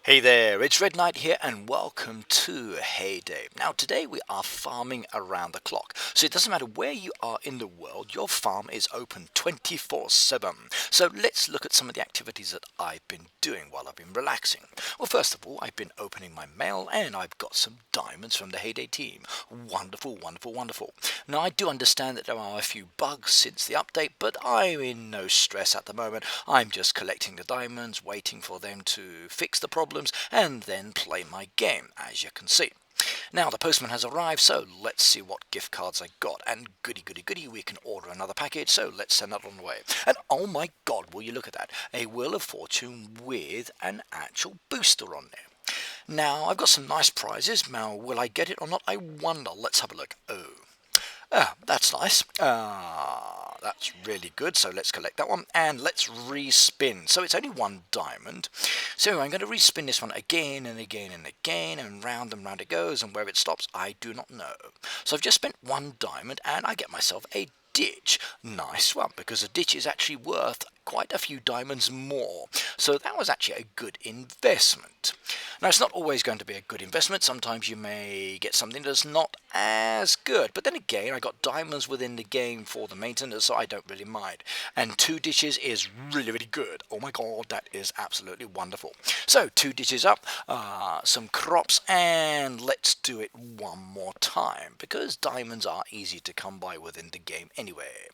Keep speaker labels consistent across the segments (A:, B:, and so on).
A: Hey there, it's Red Knight here and welcome to Heyday. Now today we are farming around the clock, so it doesn't matter where you are in the world, your farm is open 24/7. So let's look at some of the activities that I've been doing while I've been relaxing. Well, first of all, I've been opening my mail and I've got some diamonds from the Heyday team. Wonderful, wonderful, wonderful. Now I do understand that there are a few bugs since the update, but I'm in no stress at the moment. I'm just collecting the diamonds, waiting for them to fix the problems and then play my game, as you can see. Now the postman has arrived, so let's see what gift cards I got. And goody goody goody, we can order another package, so let's send that on the way. And oh my god, will you look at that? A Wheel of Fortune with an actual booster on there. Now I've got some nice prizes. Now will I get it or not? I wonder. Let's have a look. Oh, that's nice. That's really good. So let's collect that one and let's respin. So it's only one diamond. So I'm going to respin this one again and again and again, and round it goes, and where it stops, I do not know. So I've just spent one diamond and I get myself a ditch. Nice one, because a ditch is actually worth quite a few diamonds more. So that was actually a good investment. Now it's not always going to be a good investment. Sometimes you may get something that's not as good. But then again, I got diamonds within the game for the maintenance, so I don't really mind. And two ditches is really, really good. Oh my god, that is absolutely wonderful. So two ditches up, some crops, and let's do it one more time, because diamonds are easy to come by within the game anyway.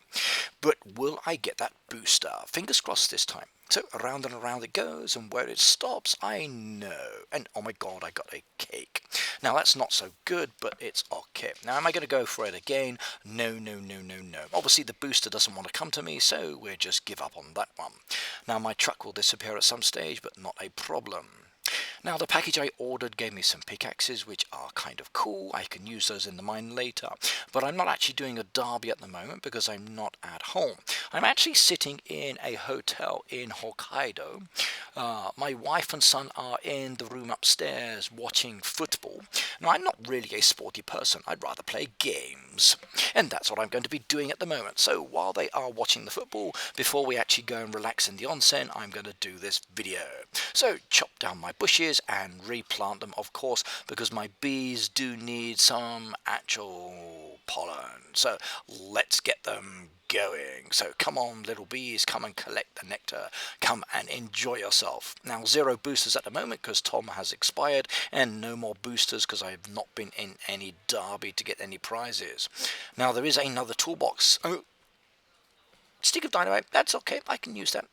A: But will I get that booster? Fingers crossed this time. So around and around it goes, and where it stops, I know. And oh my god, I got a cake. Now that's not so good, but it's okay. Now am I going to go for it again? No, no, no, no, no. Obviously the booster doesn't want to come to me, so we'll just give up on that one. Now my truck will disappear at some stage, but not a problem. Now the package I ordered gave me some pickaxes, which are kind of cool. I can use those in the mine later, but I'm not actually doing a derby at the moment because I'm not at home. I'm actually sitting in a hotel in Hokkaido. My wife and son are in the room upstairs watching football. Now I'm not really a sporty person. I'd rather play games, and that's what I'm going to be doing at the moment. So while they are watching the football, before we actually go and relax in the onsen, I'm going to do this video. So chop down my bushes and replant them, of course, because my bees do need some actual pollen. So let's get them going. So come on, little bees, come and collect the nectar. Come and enjoy yourself. Now 0 boosters at the moment because Tom has expired, and no more boosters because I have not been in any derby to get any prizes. Now there is another toolbox. Oh, stick of dynamite, that's okay, I can use that.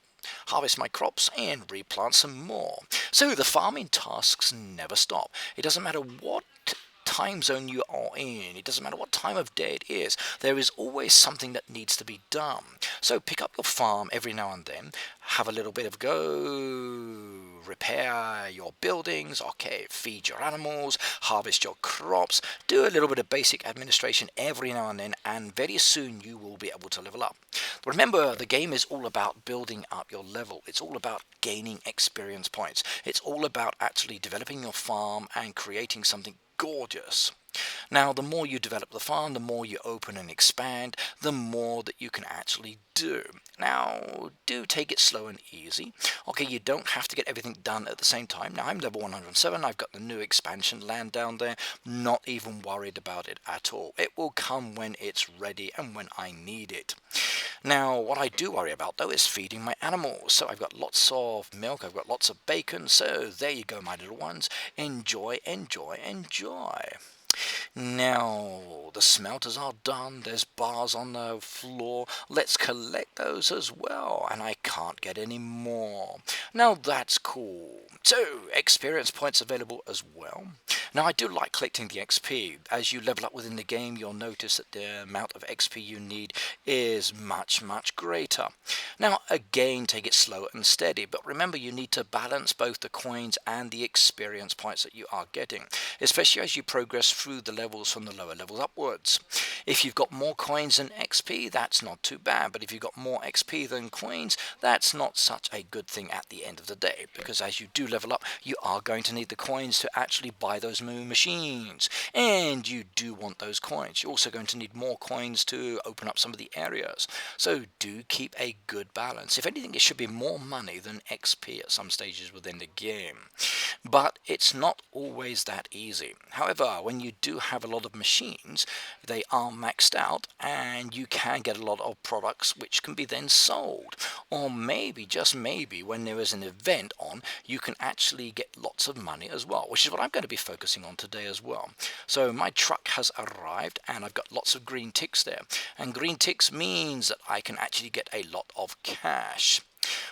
A: Harvest my crops and replant some more. So the farming tasks never stop. It doesn't matter what time zone you are in, it doesn't matter what time of day it is, there is always something that needs to be done. So pick up your farm every now and then, have a little bit of go, repair your buildings, okay, feed your animals, harvest your crops, do a little bit of basic administration every now and then, and very soon you will be able to level up. Remember, the game is all about building up your level. It's all about gaining experience points. It's all about actually developing your farm and creating something gorgeous. Now, the more you develop the farm, the more you open and expand, the more that you can actually do. Now, do take it slow and easy. Okay, you don't have to get everything done at the same time. Now, I'm level 107. I've got the new expansion land down there. Not even worried about it at all. It will come when it's ready and when I need it. Now, what I do worry about, though, is feeding my animals. So I've got lots of milk, I've got lots of bacon. So there you go, my little ones. Enjoy, enjoy, enjoy. Now, the smelters are done. There's bars on the floor. Let's collect those as well. And I can't get any more. Now, that's cool. So, experience points available as well. Now, I do like collecting the XP. As you level up within the game, you'll notice that the amount of XP you need is much, much greater. Now, again, take it slow and steady. But remember, you need to balance both the coins and the experience points that you are getting, especially as you progress through the levels from the lower levels upwards. If you've got more coins than XP, that's not too bad, but if you've got more XP than coins, that's not such a good thing at the end of the day, because as you do level up, you are going to need the coins to actually buy those new machines, and you do want those coins. You're also going to need more coins to open up some of the areas, so do keep a good balance. If anything, it should be more money than XP at some stages within the game. but it's not always that easy. However, when you do have a lot of machines, they are maxed out and you can get a lot of products which can be then sold. Or maybe, just maybe, when there is an event on, you can actually get lots of money as well, which is what I'm going to be focusing on today as well. So my truck has arrived and I've got lots of green ticks there. And green ticks means that I can actually get a lot of cash.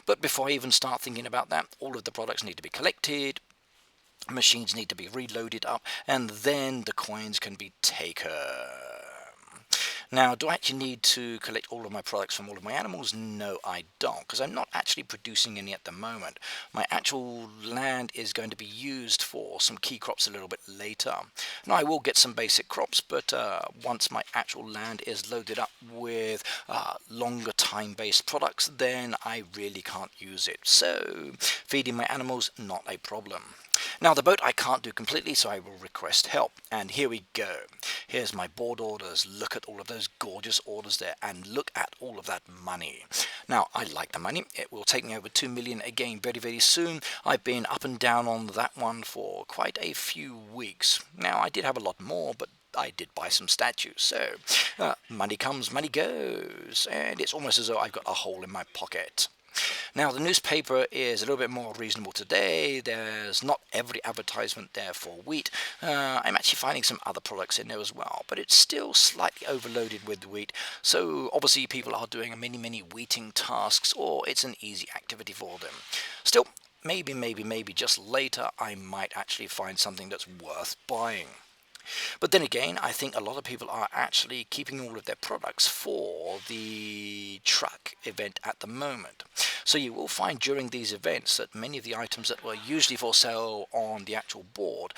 A: But before I even start thinking about that, all of the products need to be collected, machines need to be reloaded up, and then the coins can be taken. Now, do I actually need to collect all of my products from all of my animals? No, I don't, because I'm not actually producing any at the moment. My actual land is going to be used for some key crops a little bit later. Now, I will get some basic crops, but once my actual land is loaded up with longer time-based products, then I really can't use it. So, feeding my animals, not a problem. Now the boat I can't do completely, so I will request help. And here we go. Here's my board orders. Look at all of those gorgeous orders there, and look at all of that money. Now I like the money. It will take me over 2 million again very, very soon. I've been up and down on that one for quite a few weeks. Now I did have a lot more, but I did buy some statues, so money comes, money goes, and it's almost as though I've got a hole in my pocket. Now the newspaper is a little bit more reasonable today. There's not every advertisement there for wheat. I'm actually finding some other products in there as well, but it's still slightly overloaded with wheat. So obviously people are doing many wheating tasks, or it's an easy activity for them. Still, maybe just later I might actually find something that's worth buying. But then again, I think a lot of people are actually keeping all of their products for the truck event at the moment. So you will find during these events that many of the items that were usually for sale on the actual board,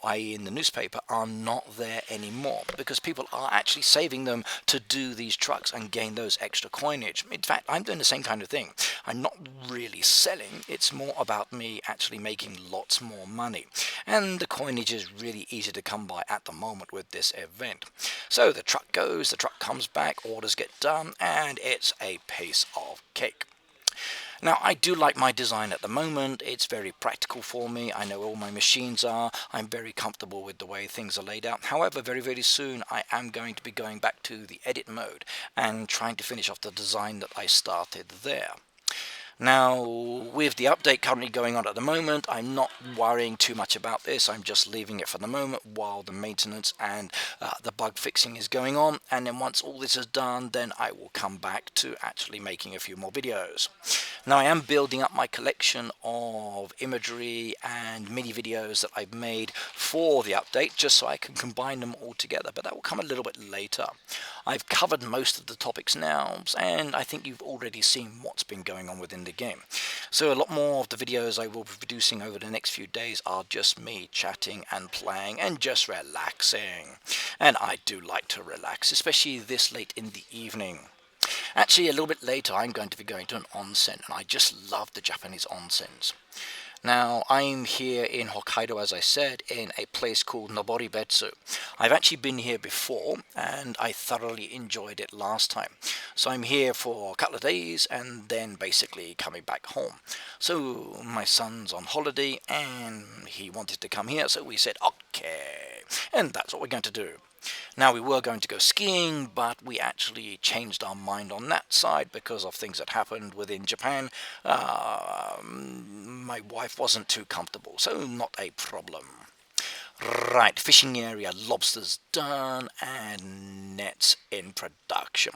A: i.e. in the newspaper, are not there anymore, because people are actually saving them to do these trucks and gain those extra coinage. In fact, I'm doing the same kind of thing. I'm not really selling, it's more about me actually making lots more money. And the coinage is really easy to come by at the moment with this event. So the truck goes, the truck comes back, orders get done, and it's a piece of cake. Now I do like my design at the moment. It's very practical for me. I know all my machines are. I'm very comfortable with the way things are laid out. However, very soon I am going to be going back to the edit mode and trying to finish off the design that I started there. Now, with the update currently going on at the moment, I'm not worrying too much about this. I'm just leaving it for the moment while the maintenance and the bug fixing is going on. And then once all this is done, then I will come back to actually making a few more videos. Now, I am building up my collection of imagery and mini videos that I've made for the update, just so I can combine them all together. But that will come a little bit later. I've covered most of the topics now, and I think you've already seen what's been going on within the game. So a lot more of the videos I will be producing over the next few days are just me chatting and playing and just relaxing. And I do like to relax, especially this late in the evening. Actually, a little bit later I'm going to be going to an onsen, and I just love the Japanese onsens. Now, I'm here in Hokkaido, as I said, in a place called Noboribetsu. I've actually been here before, and I thoroughly enjoyed it last time. So I'm here for a couple of days, and then basically coming back home. So my son's on holiday, and he wanted to come here, so we said, okay. And that's what we're going to do. Now, we were going to go skiing, but we actually changed our mind on that side because of things that happened within Japan. My wife wasn't too comfortable, so not a problem. Right, fishing area, lobsters done, and nets in production.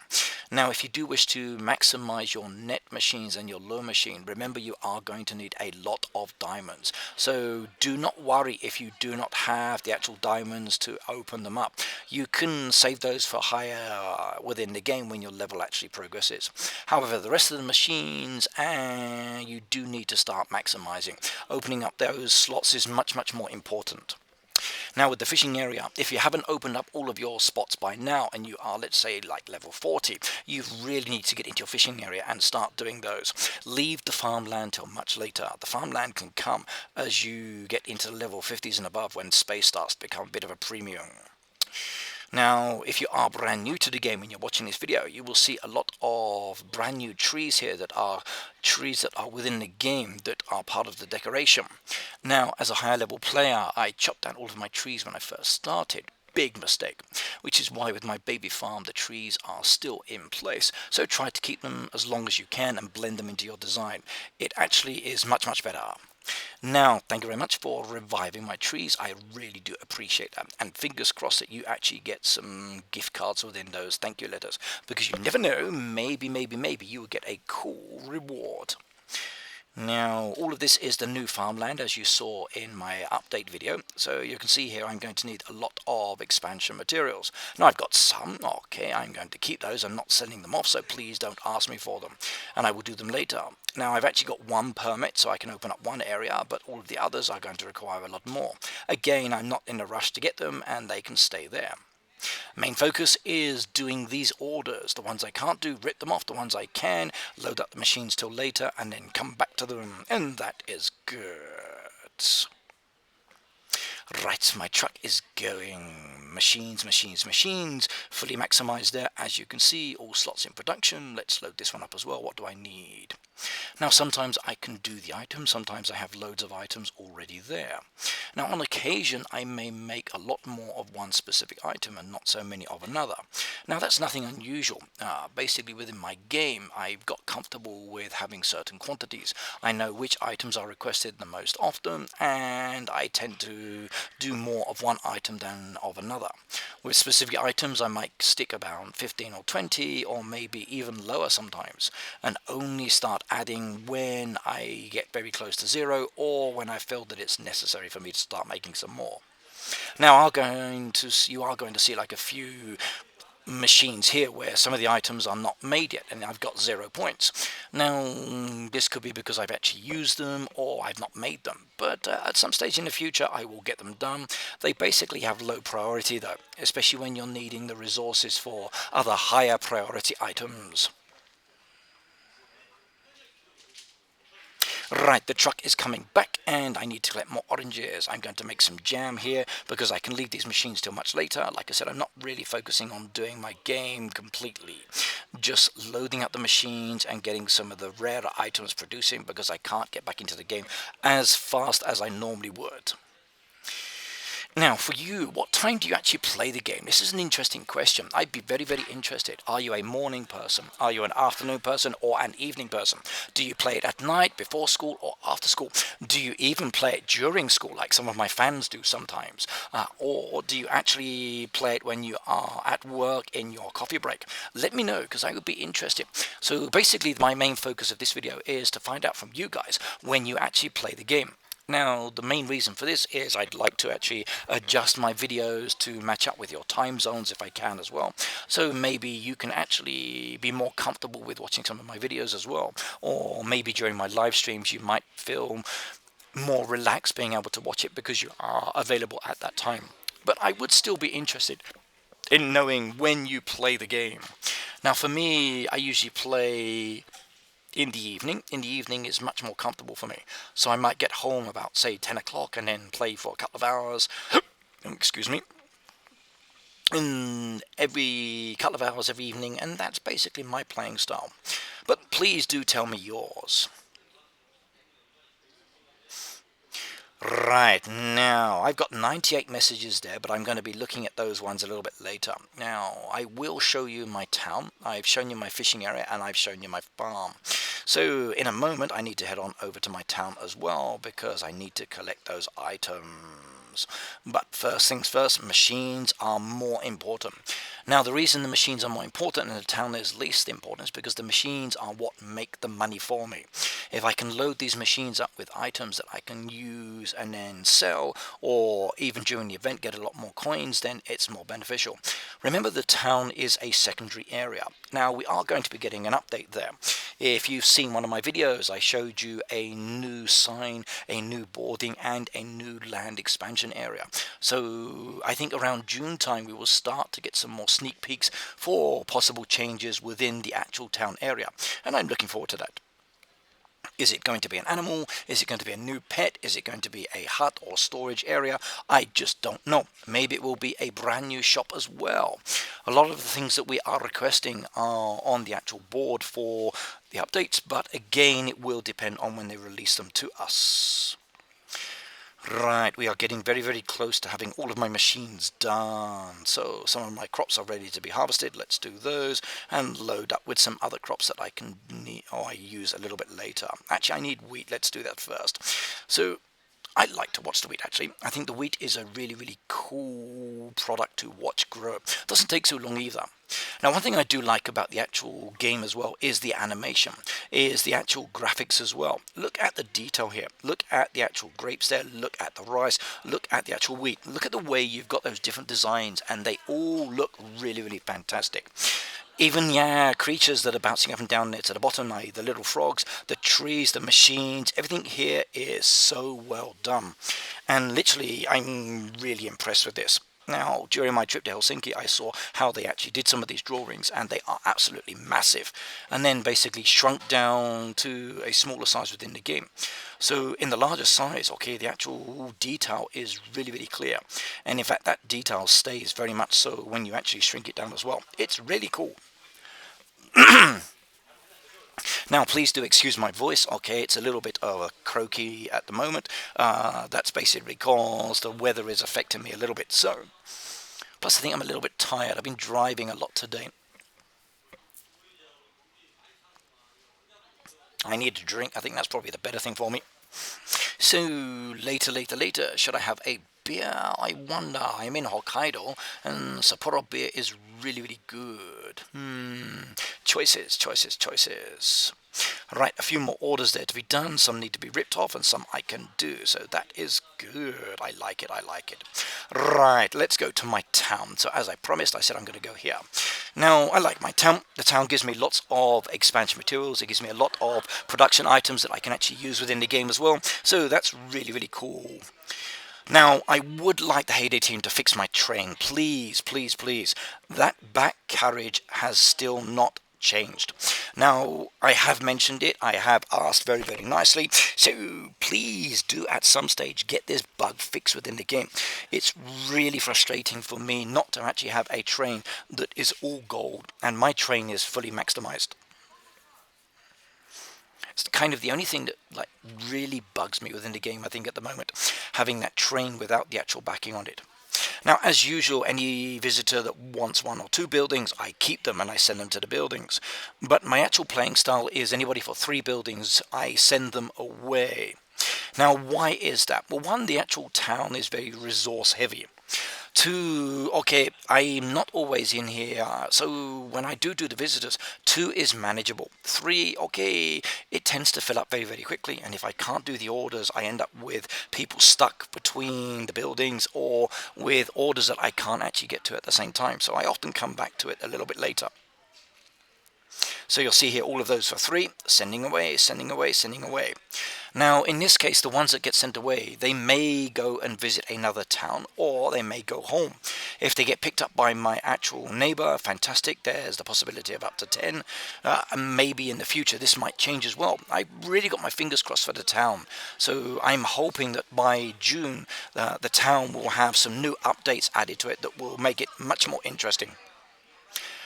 A: Now, if you do wish to maximize your net machines and your lure machine, remember you are going to need a lot of diamonds. So do not worry if you do not have the actual diamonds to open them up. You can save those for higher within the game when your level actually progresses. However, the rest of the machines, you do need to start maximizing. Opening up those slots is much more important. Now with the fishing area, if you haven't opened up all of your spots by now and you are, let's say, like level 40, you really need to get into your fishing area and start doing those. Leave the farmland till much later. The farmland can come as you get into the level 50s and above, when space starts to become a bit of a premium. Now, if you are brand new to the game and you're watching this video, you will see a lot of brand new trees here that are trees that are within the game that are part of the decoration. Now, as a higher level player, I chopped down all of my trees when I first started. Big mistake, which is why with my baby farm the trees are still in place. So try to keep them as long as you can and blend them into your design. It actually is much better. Now, thank you very much for reviving my trees. I really do appreciate that. And fingers crossed that you actually get some gift cards within those thank you letters. Because you never know, maybe you will get a cool reward. Now, all of this is the new farmland as you saw in my update video. So you can see here I'm going to need a lot of expansion materials. Now I've got some, okay, I'm going to keep those. I'm not selling them off, so please don't ask me for them. And I will do them later. Now I've actually got one permit, so I can open up one area, but all of the others are going to require a lot more. Again, I'm not in a rush to get them, and they can stay there. Main focus is doing these orders. The ones I can't do, rip them off. The ones I can, load up the machines till later and then come back to them. And that is good. Right, my truck is going. Machines, fully maximized there. As you can see, all slots in production. Let's load this one up as well. What do I need? Now, sometimes I can do the items. Sometimes I have loads of items already there. Now, on occasion, I may make a lot more of one specific item and not so many of another. Now, that's nothing unusual. Basically, within my game, I've got comfortable with having certain quantities. I know which items are requested the most often, and I tend to do more of one item than of another. With specific items, I might stick about 15 or 20, or maybe even lower sometimes, and only start adding when I get very close to zero, or when I feel that it's necessary for me to start making some more. Now, you are going to see like a few machines here where some of the items are not made yet and I've got 0 points. Now, this could be because I've actually used them or I've not made them, but at some stage in the future I will get them done. They basically have low priority though, especially when you're needing the resources for other higher priority items. Right, the truck is coming back and I need to collect more oranges. I'm going to make some jam here because I can leave these machines till much later. Like I said, I'm not really focusing on doing my game completely. Just loading up the machines and getting some of the rarer items producing because I can't get back into the game as fast as I normally would. Now, for you, what time do you actually play the game? This is an interesting question. I'd be very interested. Are you a morning person? Are you an afternoon person or an evening person? Do you play it at night, before school or after school? Do you even play it during school, like some of my fans do sometimes? Or do you actually play it when you are at work in your coffee break? Let me know, because I would be interested. So basically, my main focus of this video is to find out from you guys when you actually play the game. Now, the main reason for this is I'd like to actually adjust my videos to match up with your time zones if I can as well. So maybe you can actually be more comfortable with watching some of my videos as well. Or maybe during my live streams you might feel more relaxed being able to watch it because you are available at that time. But I would still be interested in knowing when you play the game. Now, for me, I usually play in the evening. In the evening is much more comfortable for me. So I might get home about, say, 10 o'clock and then play for a couple of hours. Excuse me. In every couple of hours every evening, and that's basically my playing style. But please do tell me yours. Right, now I've got 98 messages there, but I'm going to be looking at those ones a little bit later. Now, I will show you my town. I've shown you my fishing area and I've shown you my farm. So in a moment I need to head on over to my town as well because I need to collect those items. But first things first, machines are more important. Now, the reason the machines are more important and the town is least important is because the machines are what make the money for me. If I can load these machines up with items that I can use and then sell, or even during the event get a lot more coins, then it's more beneficial. Remember, the town is a secondary area. Now, we are going to be getting an update there. If you've seen one of my videos, I showed you a new sign, a new boarding, and a new land expansion area. So I think around June time we will start to get some more sneak peeks for possible changes within the actual town area, and I'm looking forward to that. Is it going to be an animal? Is it going to be a new pet? Is it going to be a hut or storage area? I just don't know. Maybe it will be a brand new shop as well. A lot of the things that we are requesting are on the actual board for the updates, but again, it will depend on when they release them to us. Right, we are getting very, very close to having all of my machines done. So some of my crops are ready to be harvested. Let's do those and load up with some other crops that I can need, or I use a little bit later. Actually, I need wheat. Let's do that first. So I like to watch the wheat, actually. I think the wheat is a really, really cool product to watch grow. Doesn't take so long either. Now, one thing I do like about the actual game as well is the animation, is the actual graphics as well. Look at the detail here. Look at the actual grapes there. Look at the rice. Look at the actual wheat. Look at the way you've got those different designs, and they all look really, really fantastic. Even, yeah, creatures that are bouncing up and down there to the bottom, like the little frogs, the trees, the machines, everything here is so well done. And literally, I'm really impressed with this. Now, during my trip to Helsinki, I saw how they actually did some of these drawings, and they are absolutely massive, and then basically shrunk down to a smaller size within the game. So in the larger size, okay, the actual detail is really, really clear. And in fact, that detail stays very much so when you actually shrink it down as well. It's really cool. Now, please do excuse my voice, okay? It's a little bit croaky at the moment. That's basically because the weather is affecting me a little bit. So, plus I think I'm a little bit tired. I've been driving a lot today. I need to drink. I think that's probably the better thing for me. So, later, should I have a beer? I wonder. I'm in Hokkaido, and Sapporo beer is really, really good. Choices. Right, a few more orders there to be done. Some need to be ripped off, and some I can do. So that is good. I like it. Right, let's go to my town. So as I promised, I said I'm going to go here. Now, I like my town. The town gives me lots of expansion materials. It gives me a lot of production items that I can actually use within the game as well. So that's really, really cool. Now, I would like the Heyday team to fix my train. Please. That back carriage has still not changed. Now, I have mentioned it. I have asked very, very nicely. So please do at some stage get this bug fixed within the game. It's really frustrating for me not to actually have a train that is all gold, and my train is fully maximized. It's kind of the only thing that really bugs me within the game, I think, at the moment, having that train without the actual backing on it. Now, as usual, any visitor that wants one or two buildings, I keep them and I send them to the buildings. But my actual playing style is anybody for 3 buildings, I send them away. Now, why is that? Well, one, the actual town is very resource heavy. 2, okay, I'm not always in here, so when I do the visitors, 2 is manageable. 3, okay, it tends to fill up very, very quickly, and if I can't do the orders, I end up with people stuck between the buildings or with orders that I can't actually get to at the same time, so I often come back to it a little bit later. So you'll see here all of those for 3, sending away. Now, in this case, the ones that get sent away, they may go and visit another town, or they may go home. If they get picked up by my actual neighbour, fantastic, there's the possibility of up to 10. And maybe in the future this might change as well. I really got my fingers crossed for the town. So I'm hoping that by June, the town will have some new updates added to it that will make it much more interesting.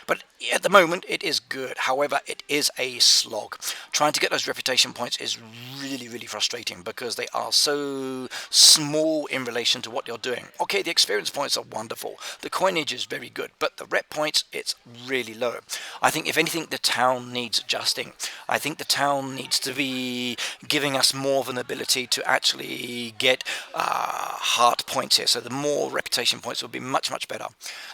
A: But at the moment, it is good. However, it is a slog. Trying to get those reputation points is really, really frustrating because they are so small in relation to what you're doing. Okay, the experience points are wonderful. The coinage is very good, but the rep points, it's really low. I think, if anything, the town needs adjusting. I think the town needs to be giving us more of an ability to actually get heart points here. So the more reputation points will be much, much better.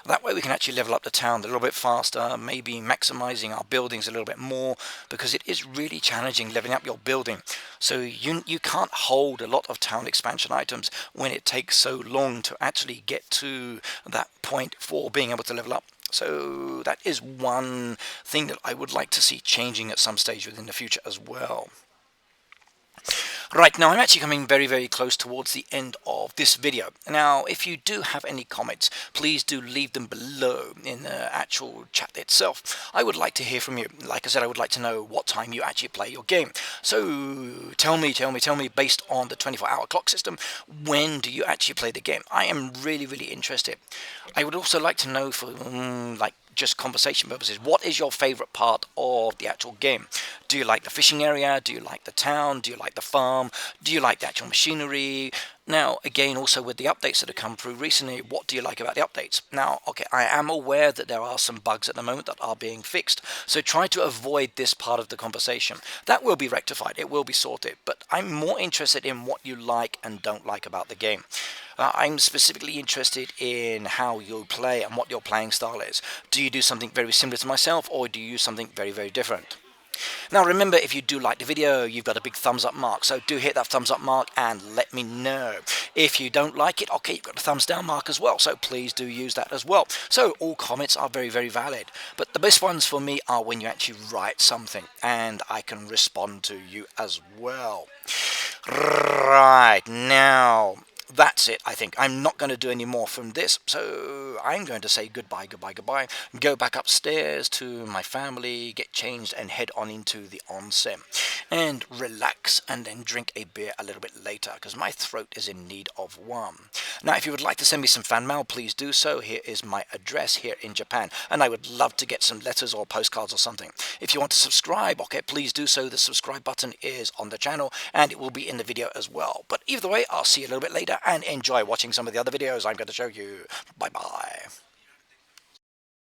A: That way we can actually level up the town a little bit faster, maybe maximizing our buildings a little bit more, because it is really challenging leveling up your building. So you can't hold a lot of town expansion items when it takes so long to actually get to that point for being able to level up. So that is one thing that I would like to see changing at some stage within the future as well. Right, now I'm actually coming very close towards the end of this video. Now, if you do have any comments, please do leave them below in the actual chat itself. I would like to hear from you. Like I said, I would like to know what time you actually play your game. So tell me, based on the 24-hour clock system, when do you actually play the game? I am really interested. I would also like to know for like just conversation purposes, what is your favorite part of the actual game? Do you like the fishing area? Do you like the town? Do you like the farm? Do you like the actual machinery? Now, again, also with the updates that have come through recently, what do you like about the updates? Now, okay, I am aware that there are some bugs at the moment that are being fixed, so try to avoid this part of the conversation. That will be rectified, it will be sorted, but I'm more interested in what you like and don't like about the game. I'm specifically interested in how you play and what your playing style is. Do you do something very similar to myself, or do you use something very different? Now remember, if you do like the video, you've got a big thumbs up mark, so do hit that thumbs up mark and let me know. If you don't like it, okay, you've got a thumbs down mark as well, so please do use that as well. So all comments are very valid, but the best ones for me are when you actually write something and I can respond to you as well. Right, now that's it. I think I'm not going to do any more from this, so I'm going to say goodbye, go back upstairs to my family, get changed and head on into the onsen and relax, and then drink a beer a little bit later because my throat is in need of one. Now if you would like to send me some fan mail, please do so. Here is my address here in Japan, and I would love to get some letters or postcards or something. If you want to subscribe, okay, please do so. The subscribe button is on the channel and it will be in the video as well. But either way, I'll see you a little bit later and enjoy watching some of the other videos I'm going to show you. Bye bye.